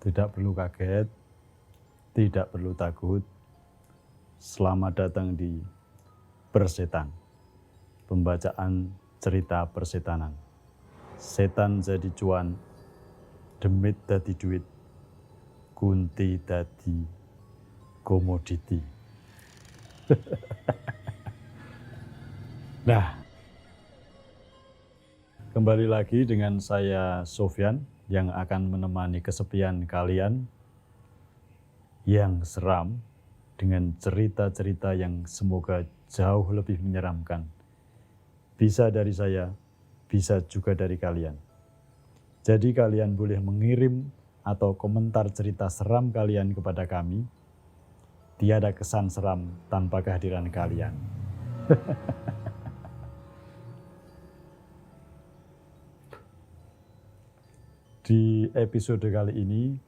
Tidak perlu kaget, tidak perlu takut. Selamat datang di Persetan, pembacaan cerita persetanan. Setan jadi cuan, demit dadi duit, kunti dadi komoditi. Nah, kembali lagi dengan saya Sofyan yang akan menemani kesepian kalian yang seram dengan cerita-cerita yang semoga jauh lebih menyeramkan. Bisa dari saya, bisa juga dari kalian. Jadi kalian boleh mengirim atau komentar cerita seram kalian kepada kami. Tiada kesan seram tanpa kehadiran kalian. Di episode kali ini,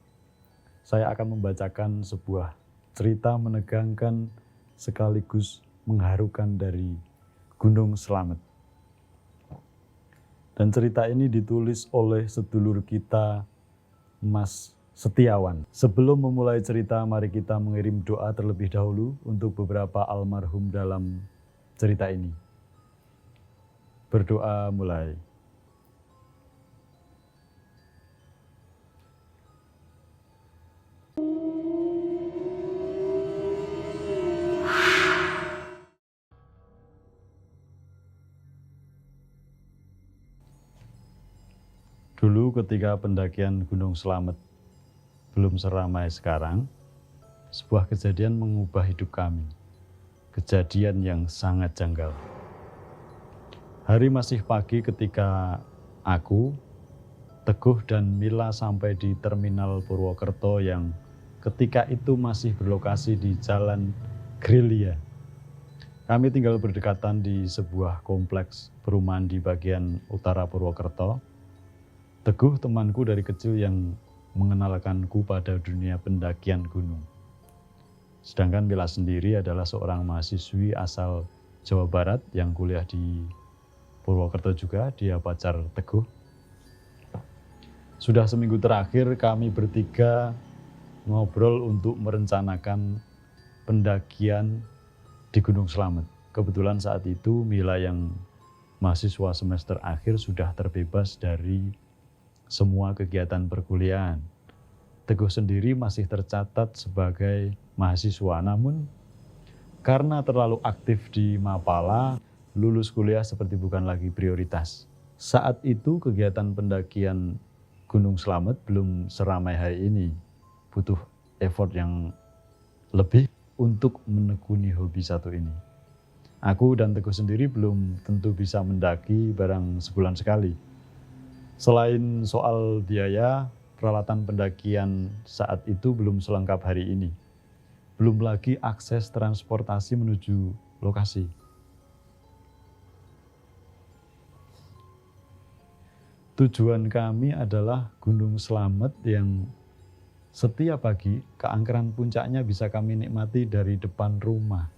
saya akan membacakan sebuah cerita menegangkan sekaligus mengharukan dari Gunung Slamet. Dan cerita ini ditulis oleh sedulur kita, Mas Setiawan. Sebelum memulai cerita, mari kita mengirim doa terlebih dahulu untuk beberapa almarhum dalam cerita ini. Berdoa mulai. Dulu ketika pendakian Gunung Slamet belum seramai sekarang, sebuah kejadian mengubah hidup kami. Kejadian yang sangat janggal. Hari masih pagi ketika aku, Teguh dan Mila sampai di terminal Purwokerto yang ketika itu masih berlokasi di Jalan Grilia. Kami tinggal berdekatan di sebuah kompleks perumahan di bagian utara Purwokerto. Teguh temanku dari kecil yang mengenalkanku pada dunia pendakian gunung. Sedangkan Mila sendiri adalah seorang mahasiswi asal Jawa Barat yang kuliah di Purwokerto juga, dia pacar Teguh. Sudah seminggu terakhir kami bertiga ngobrol untuk merencanakan pendakian di Gunung Slamet. Kebetulan saat itu Mila yang mahasiswa semester akhir sudah terbebas dari semua kegiatan perkuliahan. Teguh sendiri masih tercatat sebagai mahasiswa, namun karena terlalu aktif di Mapala, lulus kuliah seperti bukan lagi prioritas. Saat itu kegiatan pendakian Gunung Slamet belum seramai hari ini. Butuh effort yang lebih untuk menekuni hobi satu ini. Aku dan Teguh sendiri belum tentu bisa mendaki barang sebulan sekali. Selain soal biaya, peralatan pendakian saat itu belum selengkap hari ini. Belum lagi akses transportasi menuju lokasi. Tujuan kami adalah Gunung Slamet yang setiap pagi keangkeran puncaknya bisa kami nikmati dari depan rumah.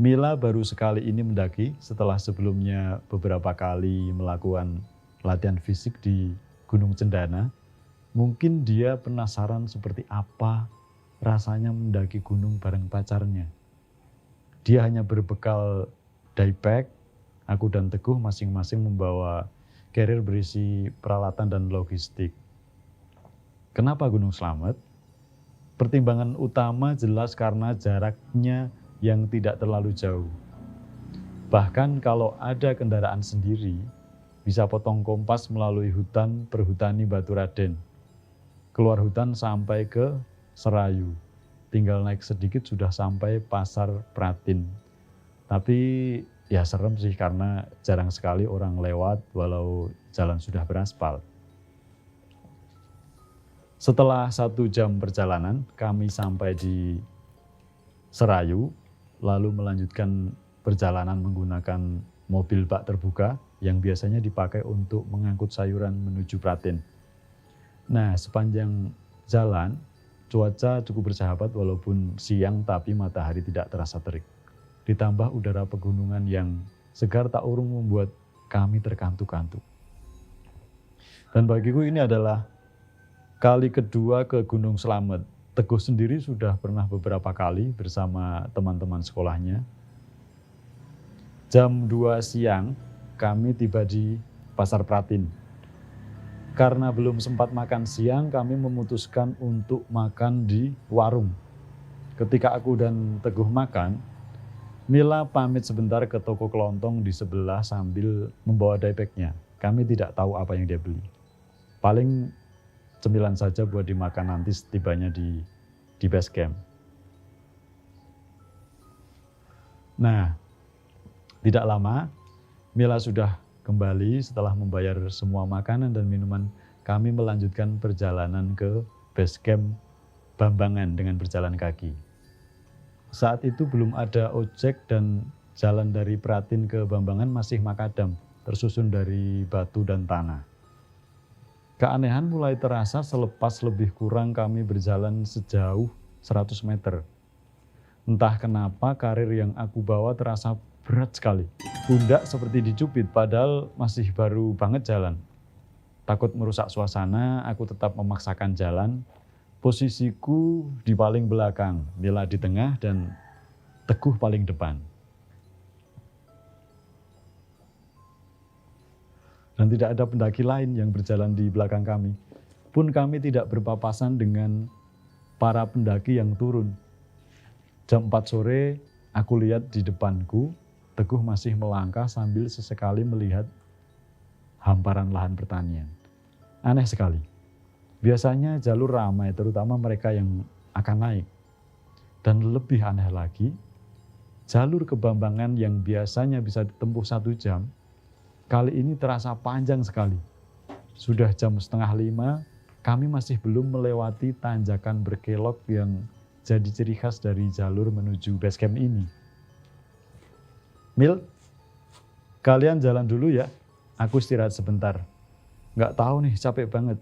Mila baru sekali ini mendaki setelah sebelumnya beberapa kali melakukan latihan fisik di Gunung Cendana. Mungkin dia penasaran seperti apa rasanya mendaki gunung bareng pacarnya. Dia hanya berbekal dieback, aku dan Teguh masing-masing membawa carrier berisi peralatan dan logistik. Kenapa Gunung Slamet? Pertimbangan utama jelas karena jaraknya yang tidak terlalu jauh. Bahkan kalau ada kendaraan sendiri, bisa potong kompas melalui hutan perhutani Baturaden. Keluar hutan sampai ke Serayu. Tinggal naik sedikit sudah sampai Pasar Pratin. Tapi ya serem sih karena jarang sekali orang lewat walau jalan sudah beraspal. Setelah 1 jam perjalanan, kami sampai di Serayu, lalu melanjutkan perjalanan menggunakan mobil bak terbuka yang biasanya dipakai untuk mengangkut sayuran menuju Pratin. Nah, sepanjang jalan, cuaca cukup bersahabat walaupun siang tapi matahari tidak terasa terik. Ditambah udara pegunungan yang segar tak urung membuat kami terkantuk-kantuk. Dan bagiku ini adalah Kali kedua ke Gunung Slamet. Teguh sendiri sudah pernah beberapa kali bersama teman-teman sekolahnya. Jam 2 siang kami tiba di Pasar Pratin. Karena belum sempat makan siang, kami memutuskan untuk makan di warung. Ketika aku dan Teguh makan, Mila pamit sebentar ke toko kelontong di sebelah sambil membawa daypacknya. Kami tidak tahu apa yang dia beli. Paling cemilan saja buat dimakan nanti setibanya di base camp. Nah, tidak lama Mila sudah kembali setelah membayar semua makanan dan minuman. Kami melanjutkan perjalanan ke base camp Bambangan dengan berjalan kaki. Saat itu belum ada ojek dan jalan dari Pratin ke Bambangan masih makadam, tersusun dari batu dan tanah. Keanehan mulai terasa selepas lebih kurang kami berjalan sejauh 100 meter. Entah kenapa karir yang aku bawa terasa berat sekali. Pundak seperti dicubit padahal masih baru banget jalan. Takut merusak suasana, aku tetap memaksakan jalan. Posisiku di paling belakang, Mila di tengah dan Teguh paling depan. Dan tidak ada pendaki lain yang berjalan di belakang kami. Pun kami tidak berpapasan dengan para pendaki yang turun. Jam 4 sore, aku lihat di depanku, Teguh masih melangkah sambil sesekali melihat hamparan lahan pertanian. Aneh sekali. Biasanya jalur ramai, terutama mereka yang akan naik. Dan lebih aneh lagi, jalur ke Bambangan yang biasanya bisa ditempuh 1 jam, kali ini terasa panjang sekali. Sudah jam 4:30, kami masih belum melewati tanjakan berkelok yang jadi ciri khas dari jalur menuju base camp ini. Mil, kalian jalan dulu ya, aku istirahat sebentar. Nggak tahu nih, capek banget.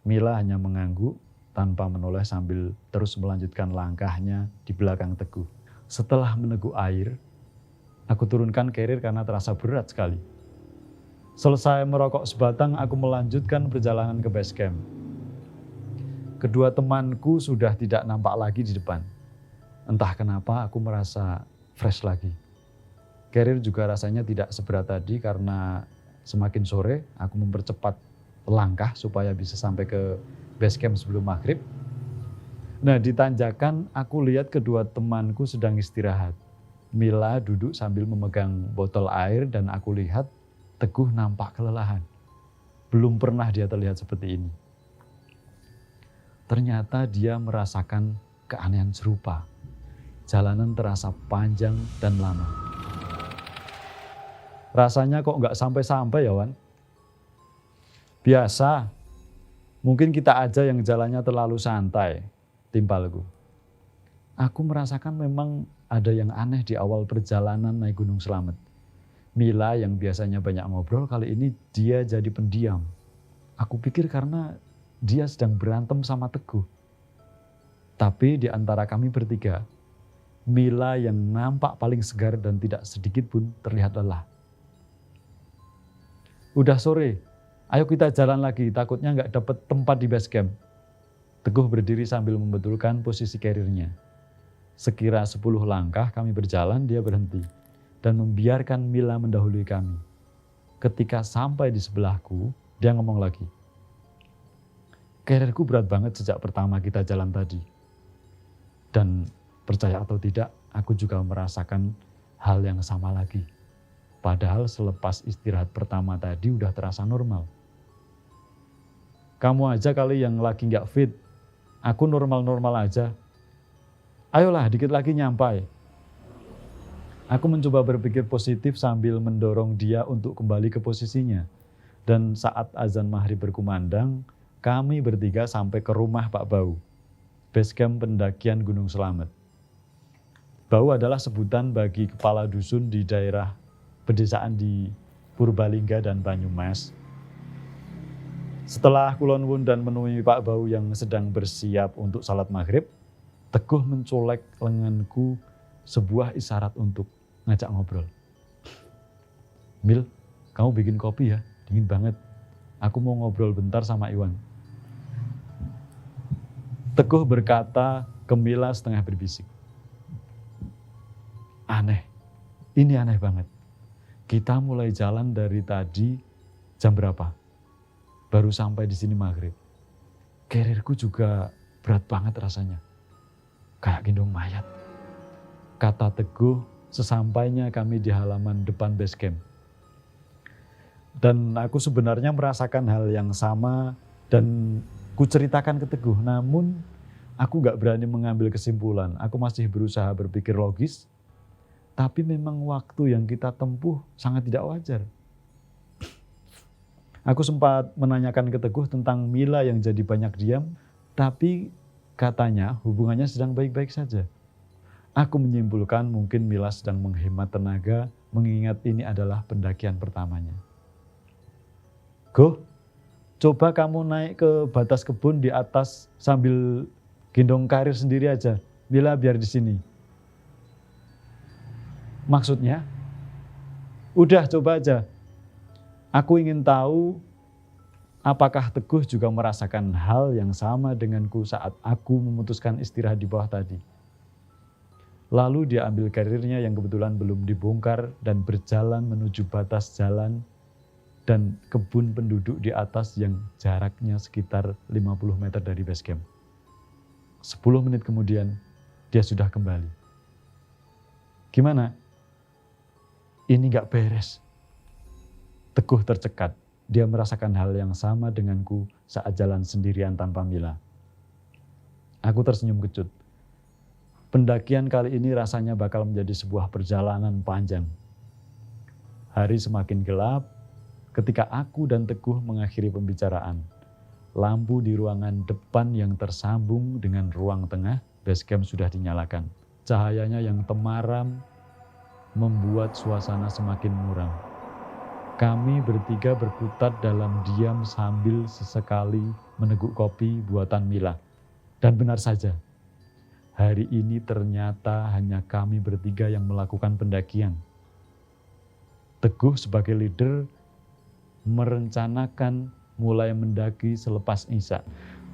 Mila hanya mengangguk tanpa menoleh sambil terus melanjutkan langkahnya di belakang Teguh. Setelah meneguk air, aku turunkan carrier karena terasa berat sekali. Selesai merokok sebatang, aku melanjutkan perjalanan ke base camp. Kedua temanku sudah tidak nampak lagi di depan. Entah kenapa aku merasa fresh lagi. Carrier juga rasanya tidak seberat tadi karena semakin sore aku mempercepat langkah supaya bisa sampai ke base camp sebelum maghrib. Nah, di tanjakan aku lihat kedua temanku sedang istirahat. Mila duduk sambil memegang botol air dan aku lihat Teguh nampak kelelahan. Belum pernah dia terlihat seperti ini. Ternyata dia merasakan keanehan serupa. Jalanan terasa panjang dan lama. Rasanya kok nggak sampai-sampai ya Wan? Biasa, mungkin kita aja yang jalannya terlalu santai, timpalku. Aku merasakan memang ada yang aneh di awal perjalanan naik Gunung Slamet. Mila yang biasanya banyak ngobrol, kali ini dia jadi pendiam. Aku pikir karena dia sedang berantem sama Teguh. Tapi di antara kami bertiga, Mila yang nampak paling segar dan tidak sedikit pun terlihat lelah. Udah sore, ayo kita jalan lagi, takutnya nggak dapat tempat di base camp. Teguh berdiri sambil membetulkan posisi carrier-nya. Sekira 10 langkah kami berjalan, dia berhenti dan membiarkan Mila mendahului kami. Ketika sampai di sebelahku, dia ngomong lagi. Carrierku berat banget sejak pertama kita jalan tadi. Dan percaya atau tidak, aku juga merasakan hal yang sama lagi. Padahal selepas istirahat pertama tadi udah terasa normal. Kamu aja kali yang lagi nggak fit, aku normal-normal aja. Ayolah dikit lagi nyampai. Aku mencoba berpikir positif sambil mendorong dia untuk kembali ke posisinya. Dan saat azan maghrib berkumandang, kami bertiga sampai ke rumah Pak Bau, base camp pendakian Gunung Slamet. Bau adalah sebutan bagi kepala dusun di daerah pedesaan di Purbalingga dan Banyumas. Setelah kulonwun dan menemui Pak Bau yang sedang bersiap untuk salat maghrib, Teguh mencolek lenganku sebuah isyarat untuk ngajak ngobrol. Mil, kamu bikin kopi ya, dingin banget. Aku mau ngobrol bentar sama Iwan. Teguh berkata ke Mila setengah berbisik. Aneh, ini aneh banget. Kita mulai jalan dari tadi jam berapa? Baru sampai di sini maghrib. Karirku juga berat banget rasanya. Kayak gendong mayat. Kata Teguh sesampainya kami di halaman depan base camp. Dan aku sebenarnya merasakan hal yang sama dan ku ceritakan ke Teguh, namun aku gak berani mengambil kesimpulan. Aku masih berusaha berpikir logis, tapi memang waktu yang kita tempuh sangat tidak wajar. Aku sempat menanyakan ke Teguh tentang Mila yang jadi banyak diam, tapi katanya hubungannya sedang baik-baik saja. Aku menyimpulkan mungkin Mila sedang menghemat tenaga, mengingat ini adalah pendakian pertamanya. Go, coba kamu naik ke batas kebun di atas sambil gendong Karir sendiri aja. Mila biar di sini. Maksudnya? Udah coba aja. Aku ingin tahu apakah Teguh juga merasakan hal yang sama denganku saat aku memutuskan istirahat di bawah tadi. Lalu dia ambil karirnya yang kebetulan belum dibongkar dan berjalan menuju batas jalan dan kebun penduduk di atas yang jaraknya sekitar 50 meter dari base camp. 10 menit kemudian, dia sudah kembali. Gimana? Ini gak beres. Teguh tercekat. Dia merasakan hal yang sama denganku saat jalan sendirian tanpa Mila. Aku tersenyum kecut. Pendakian kali ini rasanya bakal menjadi sebuah perjalanan panjang. Hari semakin gelap. Ketika aku dan Teguh mengakhiri pembicaraan, lampu di ruangan depan yang tersambung dengan ruang tengah base camp sudah dinyalakan. Cahayanya yang temaram membuat suasana semakin muram. Kami bertiga berkutat dalam diam sambil sesekali meneguk kopi buatan Mila. Dan benar saja, hari ini ternyata hanya kami bertiga yang melakukan pendakian. Teguh sebagai leader merencanakan mulai mendaki selepas Isya.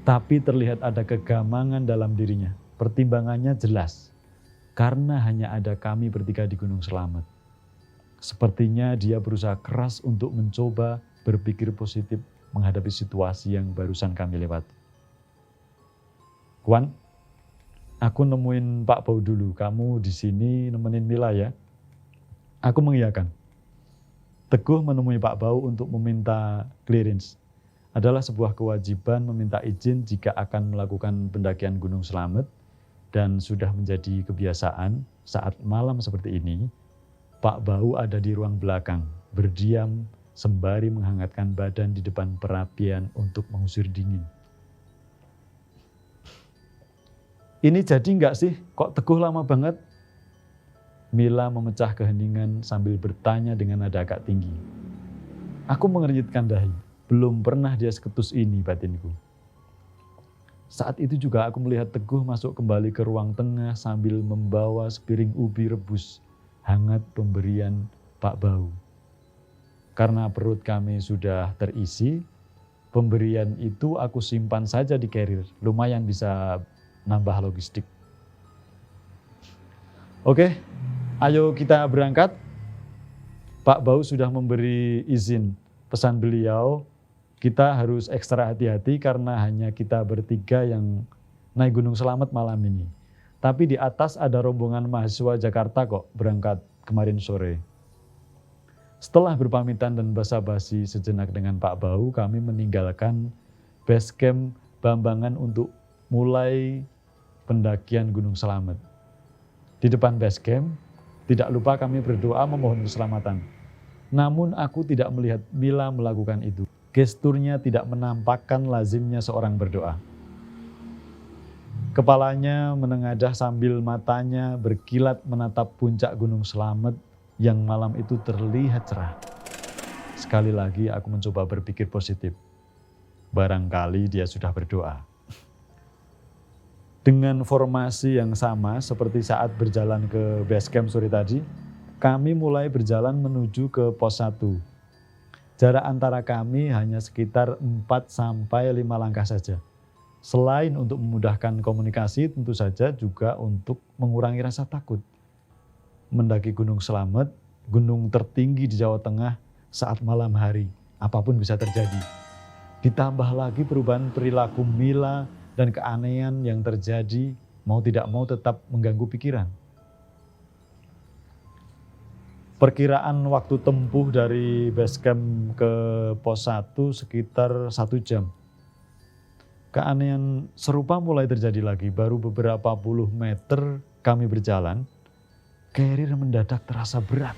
Tapi terlihat ada kegamangan dalam dirinya. Pertimbangannya jelas. Karena hanya ada kami bertiga di Gunung Slamet. Sepertinya dia berusaha keras untuk mencoba berpikir positif menghadapi situasi yang barusan kami lewati. Wan, aku nemuin Pak Bau dulu. Kamu di sini nemenin Mila ya. Aku mengiyakan. Teguh menemui Pak Bau untuk meminta clearance. Adalah sebuah kewajiban meminta izin jika akan melakukan pendakian Gunung Slamet dan sudah menjadi kebiasaan saat malam seperti ini, Pak Bau ada di ruang belakang, berdiam sembari menghangatkan badan di depan perapian untuk mengusir dingin. Ini jadi nggak sih? Kok Teguh lama banget? Mila memecah keheningan sambil bertanya dengan nada agak tinggi. Aku mengernyitkan dahi. Belum pernah dia seketus ini batinku. Saat itu juga aku melihat Teguh masuk kembali ke ruang tengah sambil membawa sepiring ubi rebus hangat pemberian Pak Bau. Karena perut kami sudah terisi, pemberian itu aku simpan saja di carrier. Lumayan bisa nambah logistik. Oke. Ayo kita berangkat. Pak Bau sudah memberi izin. Pesan beliau, kita harus ekstra hati-hati karena hanya kita bertiga yang naik Gunung Slamet malam ini. Tapi di atas ada rombongan mahasiswa Jakarta kok berangkat kemarin sore. Setelah berpamitan dan basa-basi sejenak dengan Pak Bau, kami meninggalkan base camp Bambangan untuk mulai pendakian Gunung Slamet. Di depan base camp, tidak lupa kami berdoa memohon keselamatan. Namun aku tidak melihat Mila melakukan itu. Gesturnya tidak menampakkan lazimnya seorang berdoa. Kepalanya menengadah sambil matanya berkilat menatap puncak Gunung Slamet yang malam itu terlihat cerah. Sekali lagi aku mencoba berpikir positif. Barangkali dia sudah berdoa. Dengan formasi yang sama seperti saat berjalan ke base camp sore tadi, kami mulai berjalan menuju ke pos 1. Jarak antara kami hanya sekitar 4-5 langkah saja. Selain untuk memudahkan komunikasi, tentu saja juga untuk mengurangi rasa takut. Mendaki Gunung Slamet, gunung tertinggi di Jawa Tengah saat malam hari, apapun bisa terjadi. Ditambah lagi perubahan perilaku Mila dan keanehan yang terjadi, mau tidak mau tetap mengganggu pikiran. Perkiraan waktu tempuh dari base camp ke pos 1 sekitar 1 jam. Keanehan serupa mulai terjadi lagi. Baru beberapa puluh meter kami berjalan, carrier mendadak terasa berat.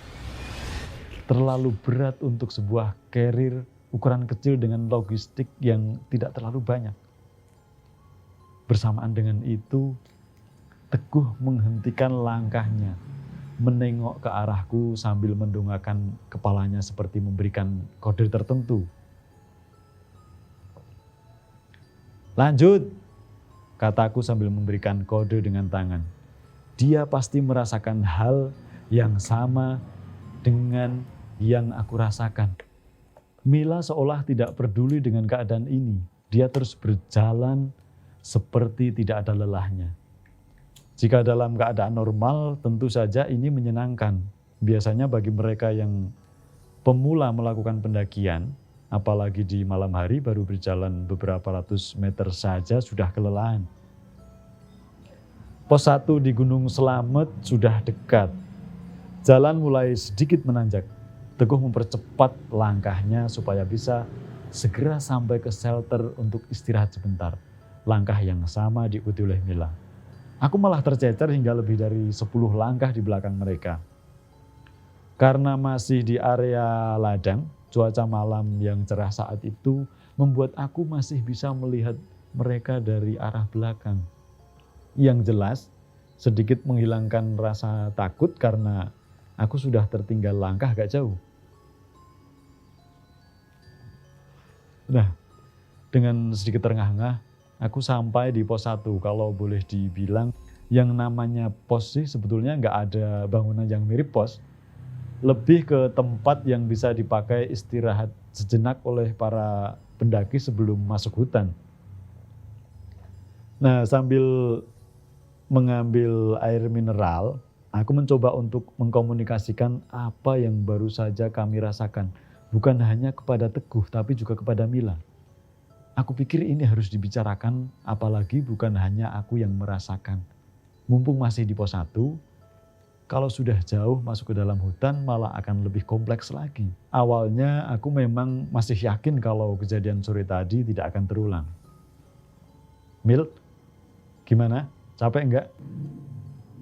Terlalu berat untuk sebuah carrier ukuran kecil dengan logistik yang tidak terlalu banyak. Bersamaan dengan itu, Teguh menghentikan langkahnya, menengok ke arahku sambil mendongakkan kepalanya seperti memberikan kode tertentu. "Lanjut," kataku sambil memberikan kode dengan tangan. Dia pasti merasakan hal yang sama dengan yang aku rasakan. Mila seolah tidak peduli dengan keadaan ini. Dia terus berjalan seperti tidak ada lelahnya. Jika dalam keadaan normal, tentu saja ini menyenangkan. Biasanya bagi mereka yang pemula melakukan pendakian, apalagi di malam hari baru berjalan beberapa ratus meter saja sudah kelelahan. Pos 1 di Gunung Slamet sudah dekat. Jalan mulai sedikit menanjak. Teguh mempercepat langkahnya supaya bisa segera sampai ke shelter untuk istirahat sebentar. Langkah yang sama diikuti oleh Mila. Aku malah tercecer hingga lebih dari 10 langkah di belakang mereka. Karena masih di area ladang, cuaca malam yang cerah saat itu membuat aku masih bisa melihat mereka dari arah belakang. Yang jelas, sedikit menghilangkan rasa takut karena aku sudah tertinggal langkah agak jauh. Nah, dengan sedikit terengah-engah, aku sampai di pos 1. Kalau boleh dibilang yang namanya pos sih sebetulnya nggak ada bangunan yang mirip pos. Lebih ke tempat yang bisa dipakai istirahat sejenak oleh para pendaki sebelum masuk hutan. Nah, sambil mengambil air mineral, aku mencoba untuk mengkomunikasikan apa yang baru saja kami rasakan. Bukan hanya kepada Teguh, tapi juga kepada Mila. Aku pikir ini harus dibicarakan, apalagi bukan hanya aku yang merasakan. Mumpung masih di pos 1, kalau sudah jauh masuk ke dalam hutan malah akan lebih kompleks lagi. Awalnya aku memang masih yakin kalau kejadian sore tadi tidak akan terulang. "Mil, gimana? Capek enggak?"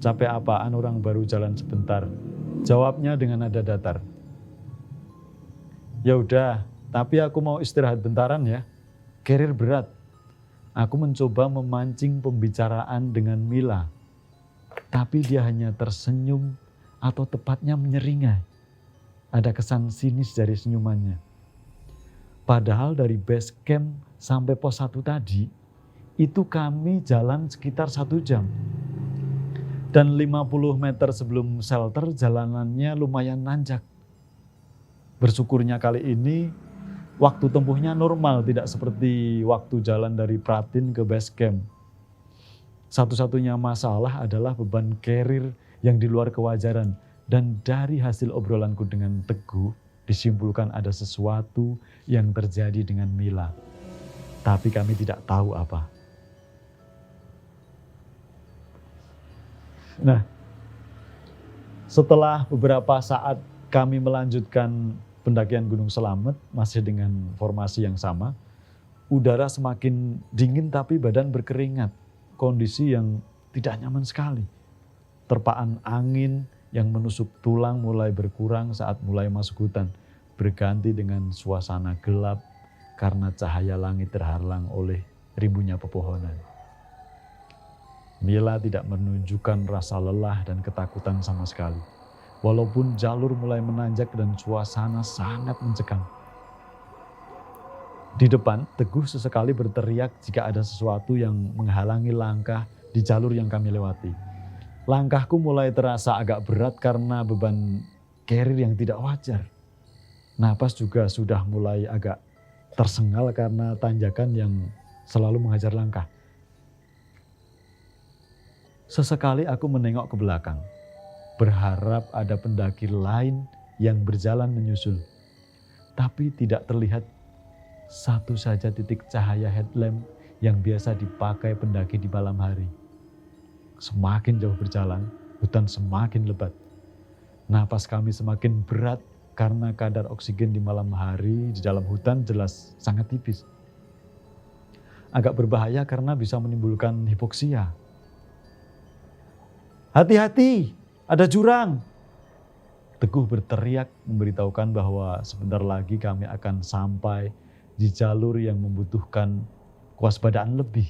"Capek apaan, orang baru jalan sebentar," jawabnya dengan nada datar. "Ya udah, tapi aku mau istirahat bentaran ya. Carrier berat." Aku mencoba memancing pembicaraan dengan Mila, tapi dia hanya tersenyum atau tepatnya menyeringai. Ada kesan sinis dari senyumannya. Padahal dari base camp sampai pos 1 tadi, itu kami jalan sekitar 1 jam. Dan 50 meter sebelum shelter jalanannya lumayan nanjak. Bersyukurnya kali ini waktu tempuhnya normal, tidak seperti waktu jalan dari Pratin ke base camp. Satu-satunya masalah adalah beban carrier yang di luar kewajaran. Dan dari hasil obrolanku dengan Teguh, disimpulkan ada sesuatu yang terjadi dengan Mila. Tapi kami tidak tahu apa. Nah, setelah beberapa saat kami melanjutkan pendakian Gunung Slamet masih dengan formasi yang sama, udara semakin dingin tapi badan berkeringat. Kondisi yang tidak nyaman sekali. Terpaan angin yang menusuk tulang mulai berkurang saat mulai masuk hutan, berganti dengan suasana gelap karena cahaya langit terhalang oleh rimbunnya pepohonan. Mila tidak menunjukkan rasa lelah dan ketakutan sama sekali. Walaupun jalur mulai menanjak dan suasana sangat mencekam. Di depan, Teguh sesekali berteriak jika ada sesuatu yang menghalangi langkah di jalur yang kami lewati. Langkahku mulai terasa agak berat karena beban carrier yang tidak wajar. Napas juga sudah mulai agak tersengal karena tanjakan yang selalu menghajar langkah. Sesekali aku menengok ke belakang, berharap ada pendaki lain yang berjalan menyusul. Tapi tidak terlihat satu saja titik cahaya headlamp yang biasa dipakai pendaki di malam hari. Semakin jauh berjalan, hutan semakin lebat. Napas kami semakin berat karena kadar oksigen di malam hari di dalam hutan jelas sangat tipis. Agak berbahaya karena bisa menimbulkan hipoksia. Hati-hati, ada jurang. Teguh berteriak memberitahukan bahwa sebentar lagi kami akan sampai di jalur yang membutuhkan kewaspadaan lebih.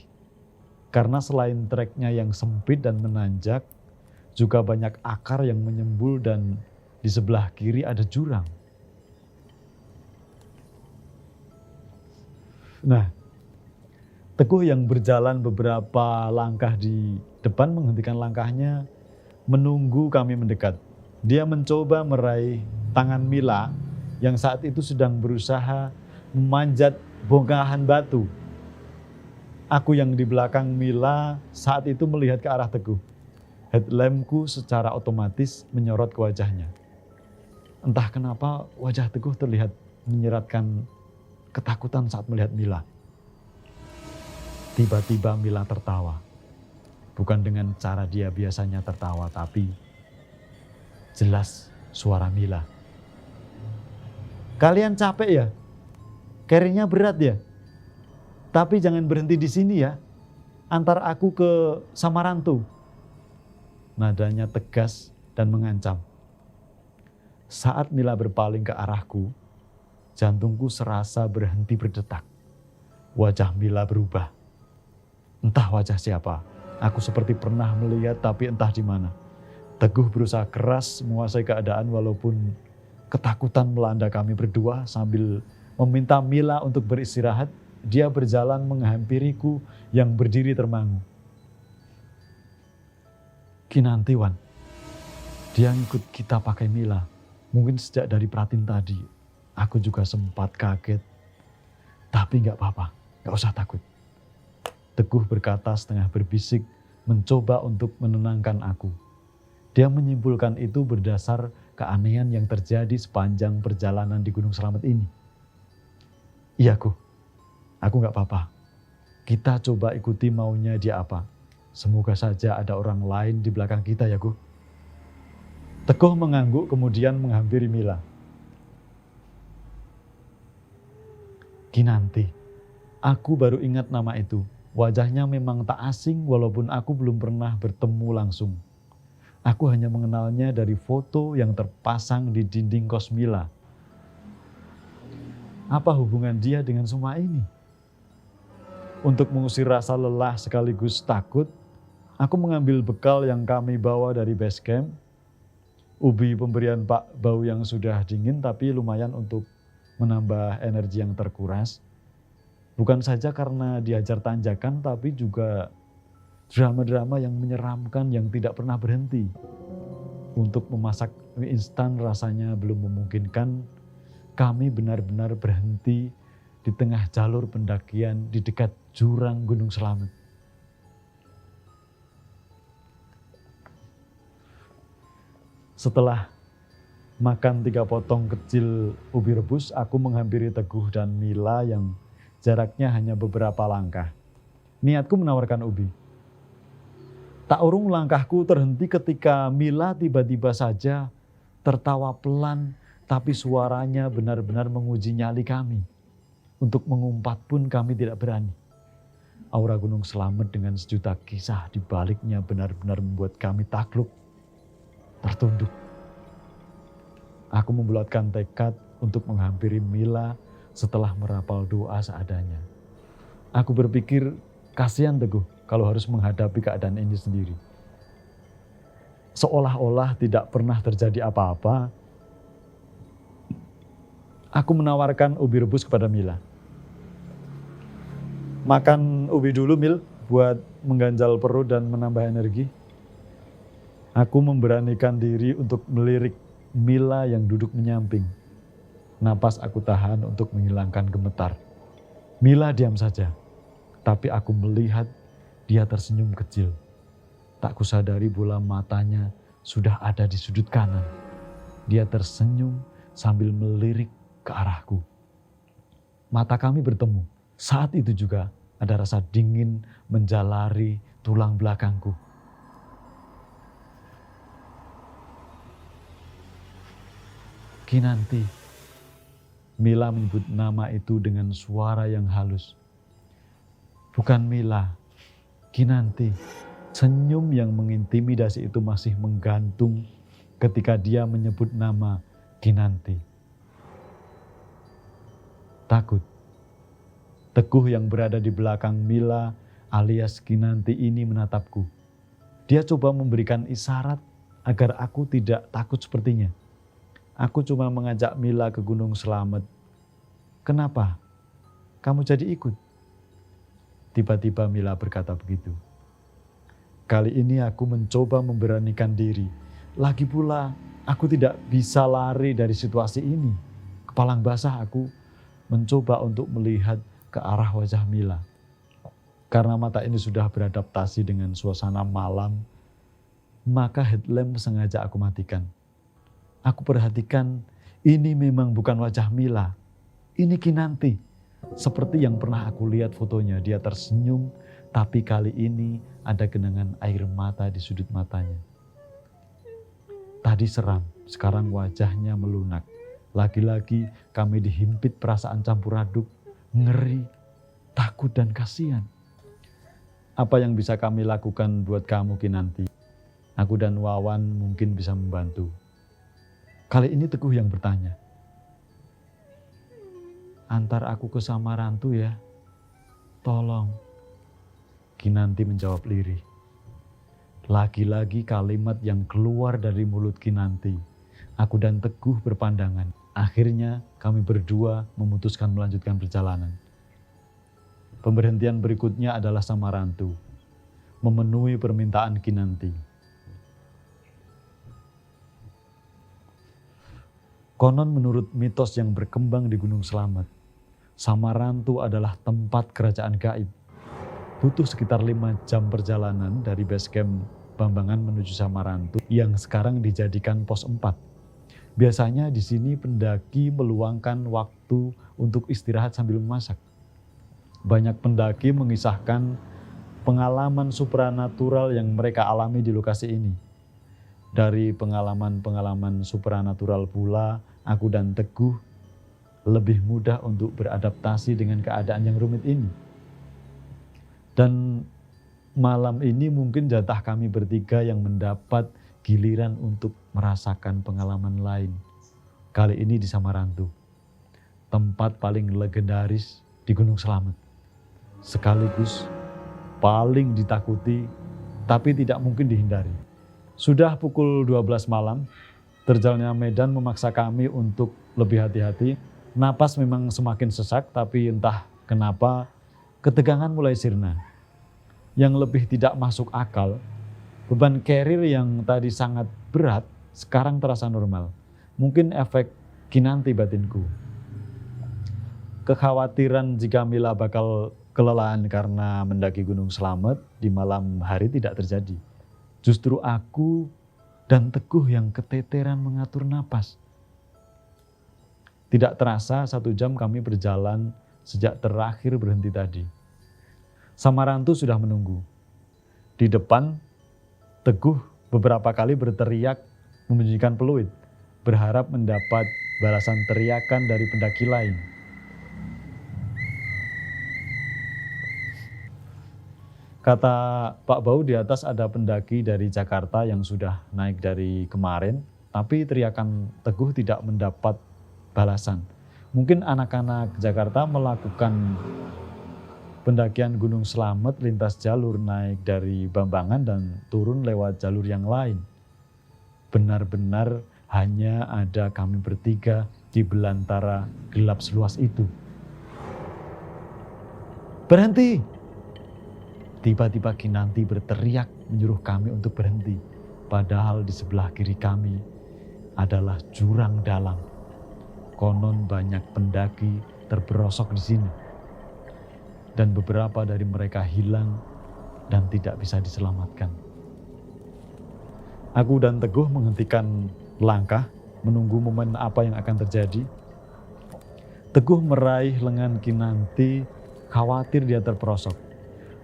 Karena selain treknya yang sempit dan menanjak, juga banyak akar yang menyembul dan di sebelah kiri ada jurang. Nah, Teguh yang berjalan beberapa langkah di depan menghentikan langkahnya, menunggu kami mendekat. Dia mencoba meraih tangan Mila yang saat itu sedang berusaha memanjat bongkahan batu. Aku yang di belakang Mila saat itu melihat ke arah Teguh. Headlampku secara otomatis menyorot ke wajahnya. Entah kenapa wajah Teguh terlihat menyeratkan ketakutan saat melihat Mila. Tiba-tiba Mila tertawa. Bukan dengan cara dia biasanya tertawa, tapi jelas suara Mila. Kalian capek ya? Carry-nya berat ya? Tapi jangan berhenti di sini ya. Antar aku ke Samarantu. Nadanya tegas dan mengancam. Saat Mila berpaling ke arahku, jantungku serasa berhenti berdetak. Wajah Mila berubah. Entah wajah siapa. Aku seperti pernah melihat tapi entah di mana. Teguh berusaha keras menguasai keadaan walaupun ketakutan melanda kami berdua sambil meminta Mila untuk beristirahat. Dia berjalan menghampiriku yang berdiri termangu. Kinanti Wan, dia ngikut kita pakai Mila. Mungkin sejak dari Pratin tadi. Aku juga sempat kaget. Tapi gak apa-apa, gak usah takut. Teguh berkata setengah berbisik, mencoba untuk menenangkan aku. Dia menyimpulkan itu berdasar keanehan yang terjadi sepanjang perjalanan di Gunung Slamet ini. Iya, aku gak apa-apa. Kita coba ikuti maunya dia apa. Semoga saja ada orang lain di belakang kita ya, Gu. Teguh mengangguk kemudian menghampiri Mila. Kinanti, aku baru ingat nama itu. Wajahnya memang tak asing walaupun aku belum pernah bertemu langsung. Aku hanya mengenalnya dari foto yang terpasang di dinding kos Mila. Apa hubungan dia dengan semua ini? Untuk mengusir rasa lelah sekaligus takut, aku mengambil bekal yang kami bawa dari base camp. Ubi pemberian Pak Bau yang sudah dingin tapi lumayan untuk menambah energi yang terkuras. Bukan saja karena diajar tanjakan, tapi juga drama-drama yang menyeramkan yang tidak pernah berhenti. Untuk memasak mie instan rasanya belum memungkinkan. Kami benar-benar berhenti di tengah jalur pendakian di dekat jurang Gunung Slamet. Setelah makan 3 potong kecil ubi rebus, aku menghampiri Teguh dan Mila yang jaraknya hanya beberapa langkah. Niatku menawarkan ubi. Tak urung langkahku terhenti ketika Mila tiba-tiba saja tertawa pelan, tapi suaranya benar-benar menguji nyali kami. Untuk mengumpat pun kami tidak berani. Aura Gunung Slamet dengan sejuta kisah di baliknya benar-benar membuat kami takluk, tertunduk. Aku membulatkan tekad untuk menghampiri Mila setelah merapal doa seadanya. Aku berpikir kasihan Teguh kalau harus menghadapi keadaan ini sendiri. Seolah-olah tidak pernah terjadi apa-apa, aku menawarkan ubi rebus kepada Mila. Makan ubi dulu Mil buat mengganjal perut dan menambah energi. Aku memberanikan diri untuk melirik Mila yang duduk menyamping. Napas aku tahan untuk menghilangkan gemetar. Mila diam saja, tapi aku melihat dia tersenyum kecil. Tak kusadari bola matanya sudah ada di sudut kanan. Dia tersenyum sambil melirik ke arahku. Mata kami bertemu. Saat itu juga ada rasa dingin menjalari tulang belakangku. Kinanti. Mila menyebut nama itu dengan suara yang halus. Bukan Mila, Kinanti. Senyum yang mengintimidasi itu masih menggantung ketika dia menyebut nama Kinanti. Takut. Teguh yang berada di belakang Mila alias Kinanti ini menatapku. Dia coba memberikan isyarat agar aku tidak takut sepertinya. Aku cuma mengajak Mila ke Gunung Slamet. Kenapa? Kamu jadi ikut? Tiba-tiba Mila berkata begitu. Kali ini aku mencoba memberanikan diri. Lagi pula aku tidak bisa lari dari situasi ini. Kepalang basah aku mencoba untuk melihat ke arah wajah Mila. Karena mata ini sudah beradaptasi dengan suasana malam, maka headlamp sengaja aku matikan. Aku perhatikan ini memang bukan wajah Mila. Ini Kinanti. Seperti yang pernah aku lihat fotonya, dia tersenyum, tapi kali ini ada genangan air mata di sudut matanya. Tadi seram, sekarang wajahnya melunak. Lagi-lagi kami dihimpit perasaan campur aduk, ngeri, takut dan kasihan. Apa yang bisa kami lakukan buat kamu Kinanti? Aku dan Wawan mungkin bisa membantu. Kali ini Teguh yang bertanya. Antar aku ke Samarantu ya. Tolong. Kinanti menjawab lirih. Lagi-lagi kalimat yang keluar dari mulut Kinanti. Aku dan Teguh berpandangan. Akhirnya kami berdua memutuskan melanjutkan perjalanan. Pemberhentian berikutnya adalah Samarantu. Memenuhi permintaan Kinanti. Konon menurut mitos yang berkembang di Gunung Slamet, Samarantu adalah tempat kerajaan gaib. Butuh sekitar 5 jam perjalanan dari base camp Bambangan menuju Samarantu yang sekarang dijadikan pos 4. Biasanya di sini pendaki meluangkan waktu untuk istirahat sambil memasak. Banyak pendaki mengisahkan pengalaman supranatural yang mereka alami di lokasi ini. Dari pengalaman-pengalaman supranatural pula, aku dan Teguh lebih mudah untuk beradaptasi dengan keadaan yang rumit ini. Dan malam ini mungkin jatah kami bertiga yang mendapat giliran untuk merasakan pengalaman lain. Kali ini di Samarantu, tempat paling legendaris di Gunung Slamet. Sekaligus paling ditakuti, tapi tidak mungkin dihindari. Sudah pukul 12 malam, terjalnya medan memaksa kami untuk lebih hati-hati. Napas memang semakin sesak, tapi entah kenapa ketegangan mulai sirna. Yang lebih tidak masuk akal, beban carrier yang tadi sangat berat, sekarang terasa normal. Mungkin efek Kinanti batinku. Kekhawatiran jika Mila bakal kelelahan karena mendaki Gunung Slamet di malam hari tidak terjadi. Justru aku dan Teguh yang keteteran mengatur napas. Tidak terasa 1 jam kami berjalan sejak terakhir berhenti tadi. Samarantu sudah menunggu. Di depan, Teguh beberapa kali berteriak membunyikan peluit, berharap mendapat balasan teriakan dari pendaki lain. Kata Pak Bau, di atas ada pendaki dari Jakarta yang sudah naik dari kemarin, tapi teriakan Teguh tidak mendapat balasan. Mungkin anak-anak Jakarta melakukan pendakian Gunung Slamet lintas jalur, naik dari Bambangan dan turun lewat jalur yang lain. Benar-benar hanya ada kami bertiga di belantara gelap seluas itu. Berhenti! Tiba-tiba Kinanti berteriak menyuruh kami untuk berhenti. Padahal di sebelah kiri kami adalah jurang dalam. Konon banyak pendaki terperosok di sini. Dan beberapa dari mereka hilang dan tidak bisa diselamatkan. Aku dan Teguh menghentikan langkah, menunggu momen apa yang akan terjadi. Teguh meraih lengan Kinanti, khawatir dia terperosok.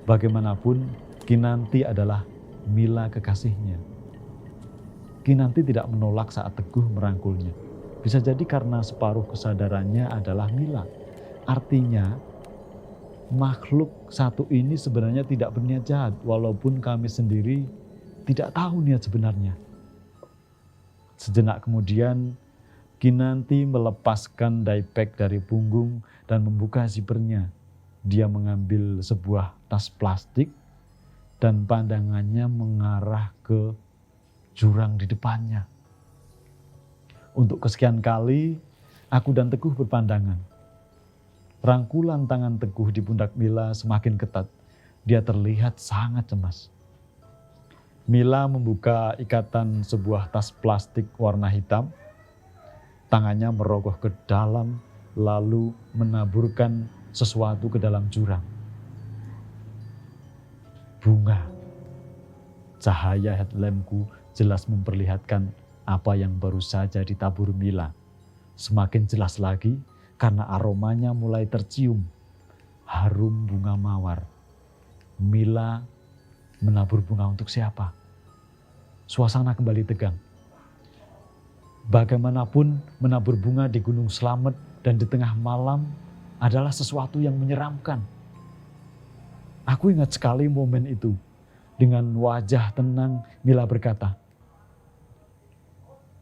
Bagaimanapun, Kinanti adalah Mila kekasihnya. Kinanti tidak menolak saat Teguh merangkulnya. Bisa jadi karena separuh kesadarannya adalah Mila. Artinya, makhluk satu ini sebenarnya tidak berniat jahat, walaupun kami sendiri tidak tahu niat sebenarnya. Sejenak kemudian, Kinanti melepaskan diaper dari punggung dan membuka zippernya. Dia mengambil sebuah tas plastik dan pandangannya mengarah ke jurang di depannya. Untuk kesekian kali, aku dan Teguh berpandangan. Rangkulan tangan Teguh di pundak Mila semakin ketat. Dia terlihat sangat cemas. Mila membuka ikatan sebuah tas plastik warna hitam. Tangannya merogoh ke dalam, lalu menaburkan sesuatu ke dalam jurang. Bunga. Cahaya headlampku jelas memperlihatkan apa yang baru saja ditabur Mila. Semakin jelas lagi karena aromanya mulai tercium. Harum bunga mawar. Mila menabur bunga untuk siapa? Suasana kembali tegang. Bagaimanapun menabur bunga di Gunung Slamet dan di tengah malam adalah sesuatu yang menyeramkan. Aku ingat sekali momen itu. Dengan wajah tenang, Mila berkata,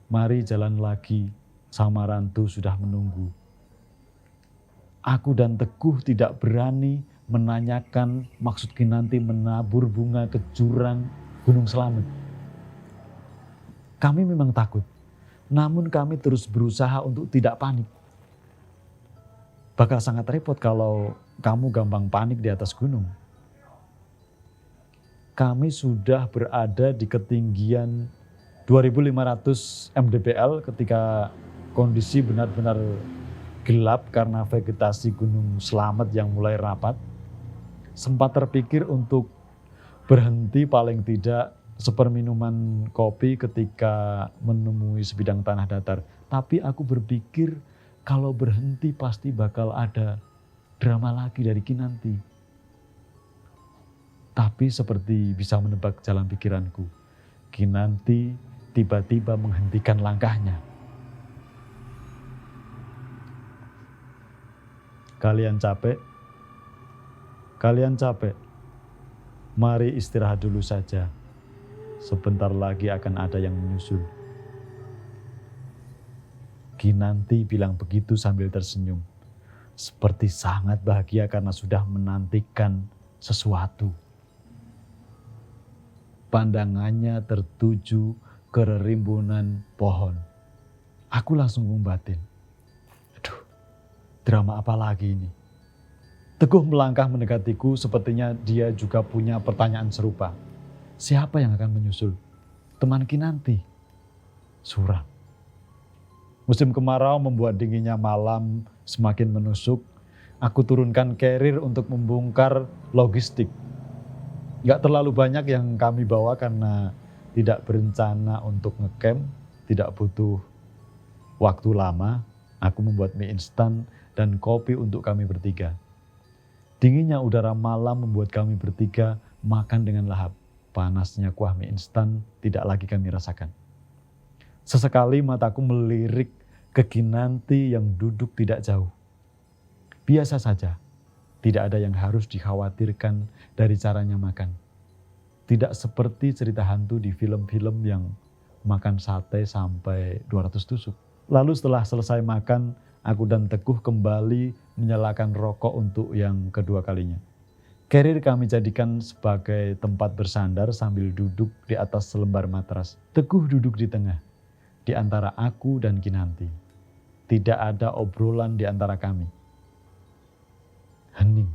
"Mari jalan lagi, Samarantu sudah menunggu." Aku dan Teguh tidak berani menanyakan maksud Kinanti menabur bunga ke jurang Gunung Slamet. Kami memang takut, namun kami terus berusaha untuk tidak panik. Bakal sangat repot kalau kamu gampang panik di atas gunung. Kami sudah berada di ketinggian 2.500 mdpl ketika kondisi benar-benar gelap karena vegetasi Gunung Slamet yang mulai rapat. Sempat terpikir untuk berhenti paling tidak seperminuman kopi ketika menemui sebidang tanah datar. Tapi aku berpikir kalau berhenti pasti bakal ada drama lagi dari Kinanti. Tapi seperti bisa menebak jalan pikiranku, Kinanti tiba-tiba menghentikan langkahnya. Kalian capek? Kalian capek? Mari istirahat dulu saja. Sebentar lagi akan ada yang menyusul. Kinanti bilang begitu sambil tersenyum. Seperti sangat bahagia karena sudah menantikan sesuatu. Pandangannya tertuju ke rimbunan pohon. Aku langsung membatin. Aduh, drama apa lagi ini? Teguh melangkah mendekatiku, sepertinya dia juga punya pertanyaan serupa. Siapa yang akan menyusul? Teman Kinanti? Suram. Musim kemarau membuat dinginnya malam semakin menusuk. Aku turunkan carrier untuk membongkar logistik. Gak terlalu banyak yang kami bawa karena tidak berencana untuk ngecamp, tidak butuh waktu lama. Aku membuat mie instan dan kopi untuk kami bertiga. Dinginnya udara malam membuat kami bertiga makan dengan lahap. Panasnya kuah mie instan tidak lagi kami rasakan. Sesekali mataku melirik ke Kinanti yang duduk tidak jauh. Biasa saja, tidak ada yang harus dikhawatirkan dari caranya makan. Tidak seperti cerita hantu di film-film yang makan sate sampai 200 tusuk. Lalu setelah selesai makan, aku dan Teguh kembali menyalakan rokok untuk yang kedua kalinya. Carrier kami jadikan sebagai tempat bersandar sambil duduk di atas selembar matras. Teguh duduk di tengah, di antara aku dan Kinanti. Tidak ada obrolan di antara kami. Hening.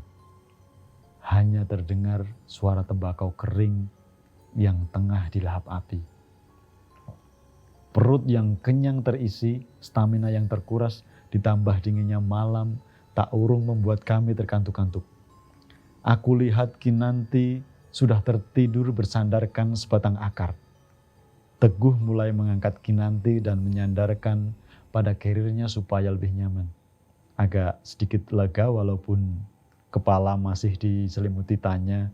Hanya terdengar suara tembakau kering yang tengah dilahap api. Perut yang kenyang terisi, stamina yang terkuras, ditambah dinginnya malam, tak urung membuat kami terkantuk-kantuk. Aku lihat Kinanti sudah tertidur bersandarkan sebatang akar. Teguh mulai mengangkat Kinanti dan menyandarkan pada karirnya supaya lebih nyaman. Agak sedikit lega walaupun kepala masih diselimuti tanya,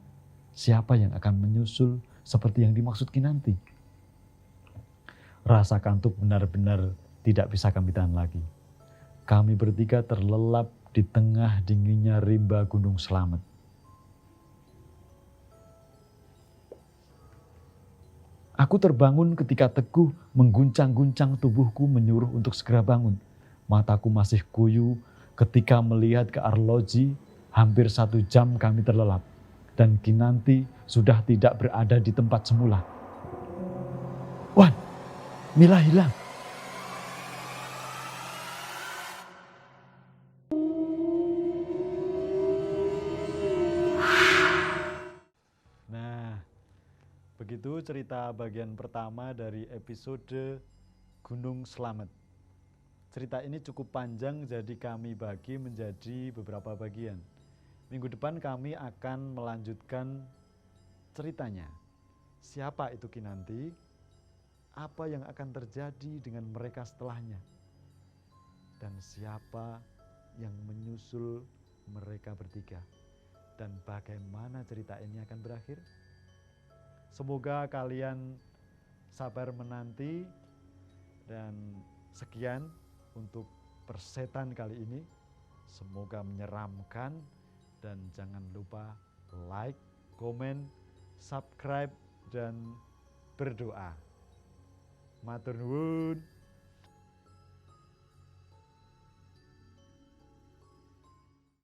siapa yang akan menyusul seperti yang dimaksud Kinanti? Rasa kantuk benar-benar tidak bisa kami tahan lagi. Kami bertiga terlelap di tengah dinginnya rimba Gunung Slamet. Aku terbangun ketika Teguh mengguncang-guncang tubuhku menyuruh untuk segera bangun. Mataku masih kuyu ketika melihat ke arloji. Hampir 1 jam kami terlelap. Dan Kinanti sudah tidak berada di tempat semula. Wan, Mila hilang. Nah, begitu cerita bagian pertama dari episode Gunung Slamet. Cerita ini cukup panjang, jadi kami bagi menjadi beberapa bagian. Minggu depan kami akan melanjutkan ceritanya. Siapa itu Kinanti? Apa yang akan terjadi dengan mereka setelahnya? Dan siapa yang menyusul mereka bertiga? Dan bagaimana cerita ini akan berakhir? Semoga kalian sabar menanti, dan sekian untuk persetan kali ini. Semoga menyeramkan, dan jangan lupa like, komen, subscribe, dan berdoa. Matur nuwun.